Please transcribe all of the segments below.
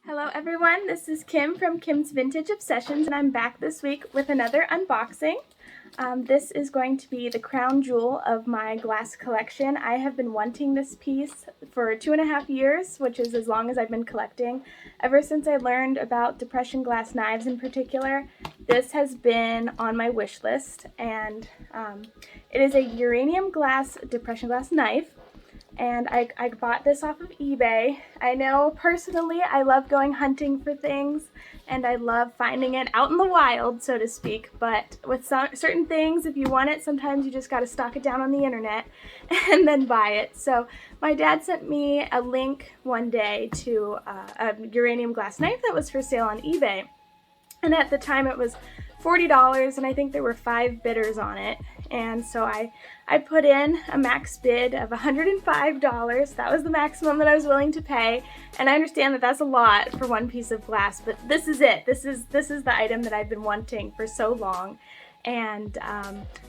Hello everyone, this is Kim from Kim's Vintage Obsessions, and I'm back this week with another unboxing. This is going to be the crown jewel of my glass collection. I have been wanting this piece for 2.5 years, which is as long as I've been collecting. Ever since I learned about depression glass knives in particular, this has been on my wish list, and it is a uranium glass depression glass knife. And I bought this off of eBay. I know personally I love going hunting for things and I love finding it out in the wild, so to speak, but with certain things, if you want it, sometimes you just got to stock it down on the internet and then buy it. So my dad sent me a link one day to a uranium glass knife that was for sale on eBay. And at the time it was $40, and I think there were 5 bidders on it. And so I put in a max bid of $105. That was the maximum that I was willing to pay. And I understand that that's a lot for one piece of glass, but this is it. This is the item that I've been wanting for so long. And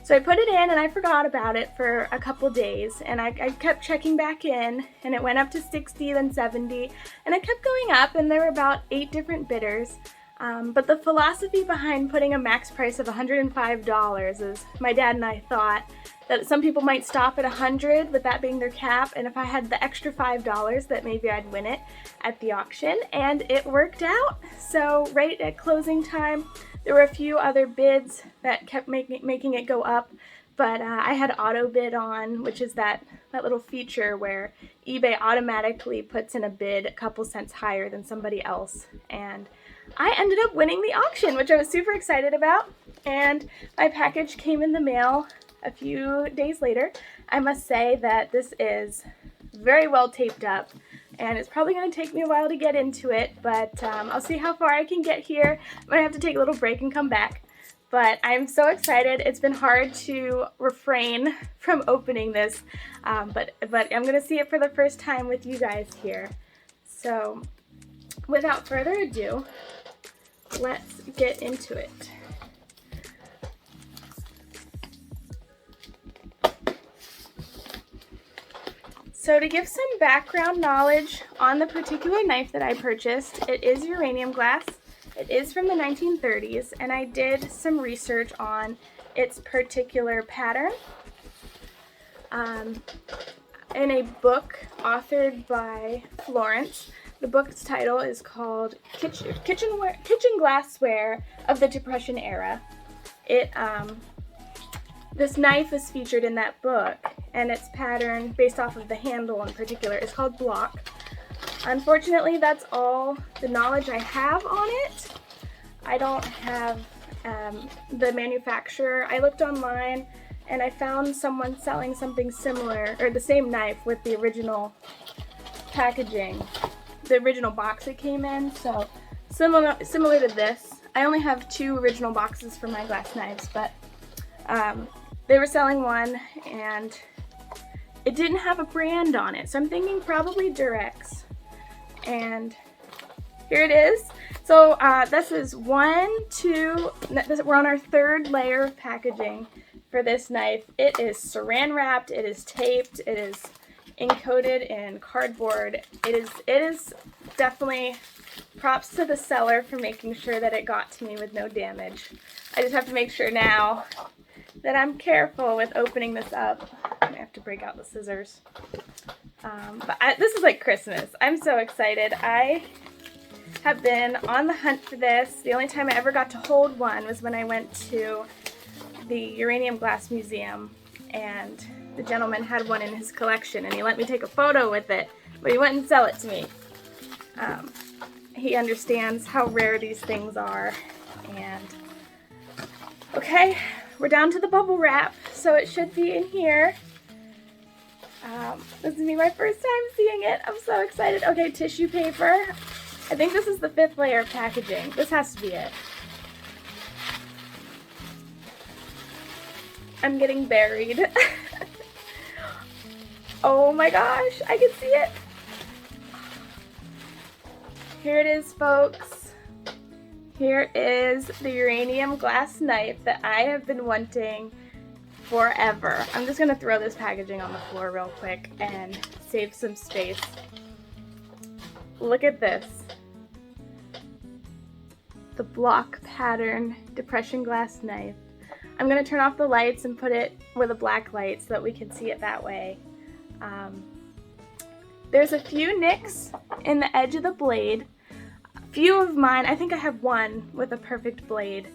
so I put it in and I forgot about it for a couple days, and I kept checking back in, and it went up to 60, then 70, and it kept going up, and there were about 8 different bidders. But the philosophy behind putting a max price of $105 is my dad and I thought that some people might stop at $100 with that being their cap, and if I had the extra $5 that maybe I'd win it at the auction, and it worked out. So right at closing time there were a few other bids that kept making it go up, but I had auto bid on, which is that little feature where eBay automatically puts in a bid a couple cents higher than somebody else, and I ended up winning the auction, which I was super excited about, and my package came in the mail a few days later. I must say that this is very well taped up, and it's probably going to take me a while to get into it, but I'll see how far I can get here. I'm going to have to take a little break and come back, but I'm so excited. It's been hard to refrain from opening this, but I'm going to see it for the first time with you guys here. So without further ado, let's get into it. So to give some background knowledge on the particular knife that I purchased, it is uranium glass. It is from the 1930s, and I did some research on its particular pattern. In a book authored by Florence, the book's title is called Kitchen Glassware of the Depression Era. This knife is featured in that book, and its pattern, based off of the handle in particular, is called block. Unfortunately, that's all the knowledge I have on it. I don't have the manufacturer. I looked online and I found someone selling something similar, or the same knife with the original packaging, the original box it came in, so similar to this. I only have 2 original boxes for my glass knives, but they were selling one and it didn't have a brand on it, so I'm thinking probably Durex. And here it is. So this is 1, 2, we're on our 3rd layer of packaging for this knife. It is saran wrapped, it is taped, it is encoded in cardboard. It is definitely props to the seller for making sure that it got to me with no damage. I just have to make sure now that I'm careful with opening this up. I have to break out the scissors. This is like Christmas. I'm so excited. I have been on the hunt for this. The only time I ever got to hold one was when I went to the Uranium Glass Museum, and the gentleman had one in his collection, and he let me take a photo with it, but he wouldn't sell it to me. He understands how rare these things are. And okay, we're down to the bubble wrap, so it should be in here. This is my first time seeing it. I'm so excited. Okay, tissue paper. I think this is the 5th layer of packaging. This has to be it. I'm getting buried. Oh my gosh, I can see it. Here it is, folks. Here is the uranium glass knife that I have been wanting forever. I'm just going to throw this packaging on the floor real quick and save some space. Look at this. the block pattern depression glass knife. I'm going to turn off the lights and put it with a black light so that we can see it that way. There's a few nicks in the edge of the blade. A few of mine, I think I have one with a perfect blade.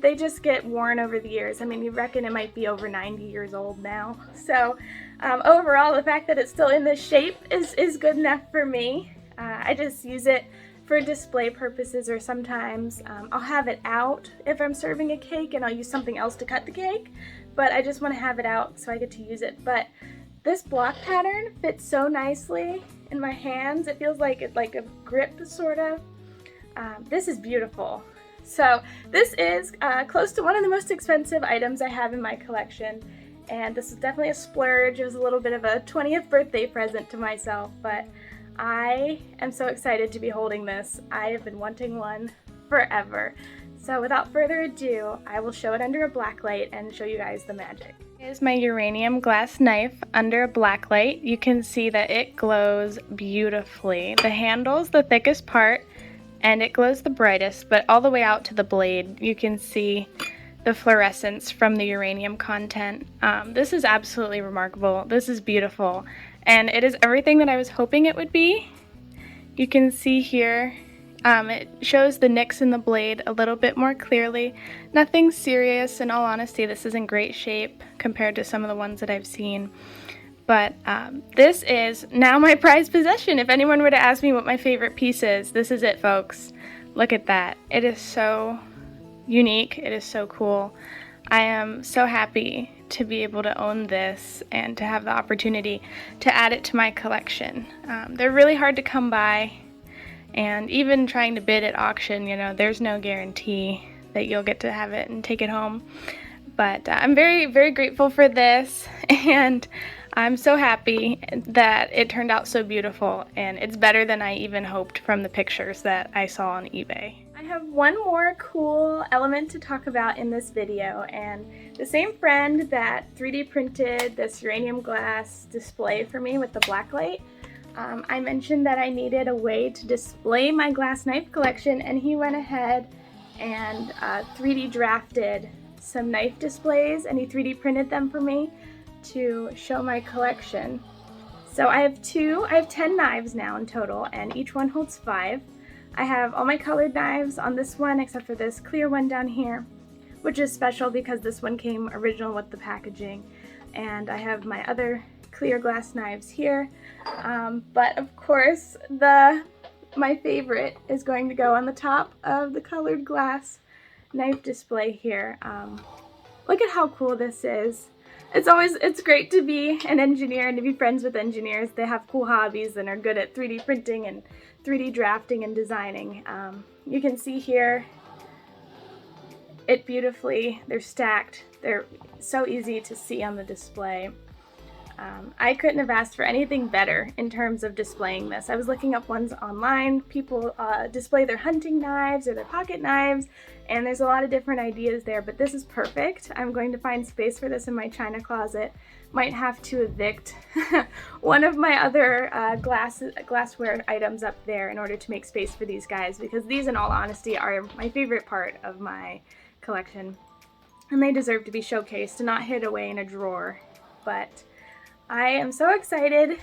They just get worn over the years. I mean, you reckon it might be over 90 years old now. So overall, the fact that it's still in this shape is good enough for me. I just use it for display purposes, or sometimes I'll have it out if I'm serving a cake and I'll use something else to cut the cake, but I just want to have it out so I get to use it. But this block pattern fits so nicely in my hands. It feels like a grip, sort of. This is beautiful. So this is close to one of the most expensive items I have in my collection, and this is definitely a splurge. It was a little bit of a 20th birthday present to myself, but I am so excited to be holding this. I have been wanting one forever. So without further ado, I will show it under a black light and show you guys the magic. Here's my uranium glass knife under a black light. You can see that it glows beautifully. The handle's the thickest part and it glows the brightest, but all the way out to the blade you can see the fluorescence from the uranium content. This is absolutely remarkable. This is beautiful, and it is everything that I was hoping it would be. You can see here it shows the nicks in the blade a little bit more clearly. Nothing serious. In all honesty, this is in great shape compared to some of the ones that I've seen. But this is now my prized possession. If anyone were to ask me what my favorite piece is, this is it, folks. Look at that. It is so unique. It is so cool. I am so happy to be able to own this and to have the opportunity to add it to my collection. They're really hard to come by, and even trying to bid at auction, you know, there's no guarantee that you'll get to have it and take it home. But I'm very, very grateful for this, and I'm so happy that it turned out so beautiful, and it's better than I even hoped from the pictures that I saw on eBay. I have one more cool element to talk about in this video, and the same friend that 3D printed this uranium glass display for me with the blacklight, I mentioned that I needed a way to display my glass knife collection, and he went ahead and 3D drafted some knife displays, and he 3D printed them for me to show my collection. So I have 10 knives now in total, and each one holds 5. I have all my colored knives on this one except for this clear one down here, which is special because this one came original with the packaging. And I have my other clear glass knives here. But of course, my favorite is going to go on the top of the colored glass knife display here. Look at how cool this is. It's great to be an engineer and to be friends with engineers. They have cool hobbies and are good at 3D printing and 3D drafting and designing. You can see here it beautifully. They're stacked. They're so easy to see on the display. I couldn't have asked for anything better in terms of displaying this. I was looking up ones online. People display their hunting knives or their pocket knives, and there's a lot of different ideas there, but this is perfect. I'm going to find space for this in my china closet. Might have to evict one of my other glassware items up there in order to make space for these guys, because these, in all honesty, are my favorite part of my collection, and they deserve to be showcased and not hid away in a drawer. But I am so excited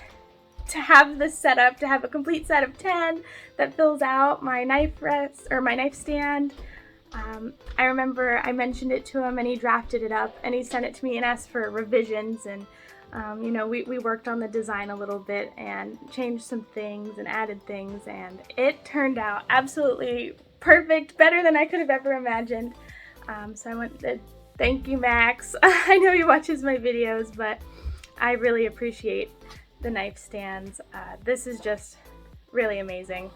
to have this set up, to have a complete set of 10 that fills out my knife rest or my knife stand. I remember I mentioned it to him and he drafted it up and he sent it to me and asked for revisions, and you know, we worked on the design a little bit and changed some things and added things, and it turned out absolutely perfect, better than I could have ever imagined. So I want to thank you, Max. I know he watches my videos, but I really appreciate the knife stands. This is just really amazing.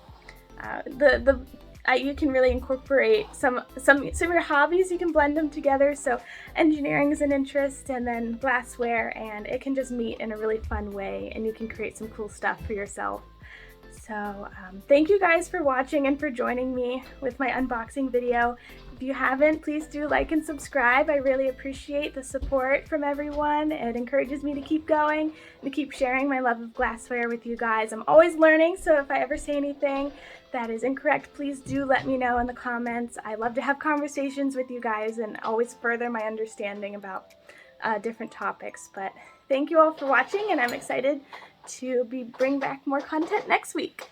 You can really incorporate some of your hobbies. You can blend them together. So engineering is an interest, and then glassware, and it can just meet in a really fun way, and you can create some cool stuff for yourself. So thank you guys for watching and for joining me with my unboxing video. If you haven't, please do like and subscribe. I really appreciate the support from everyone. It encourages me to keep going and to keep sharing my love of glassware with you guys. I'm always learning, so if I ever say anything that is incorrect, please do let me know in the comments. I love to have conversations with you guys and always further my understanding about different topics. But thank you all for watching, and I'm excited to bring back more content next week.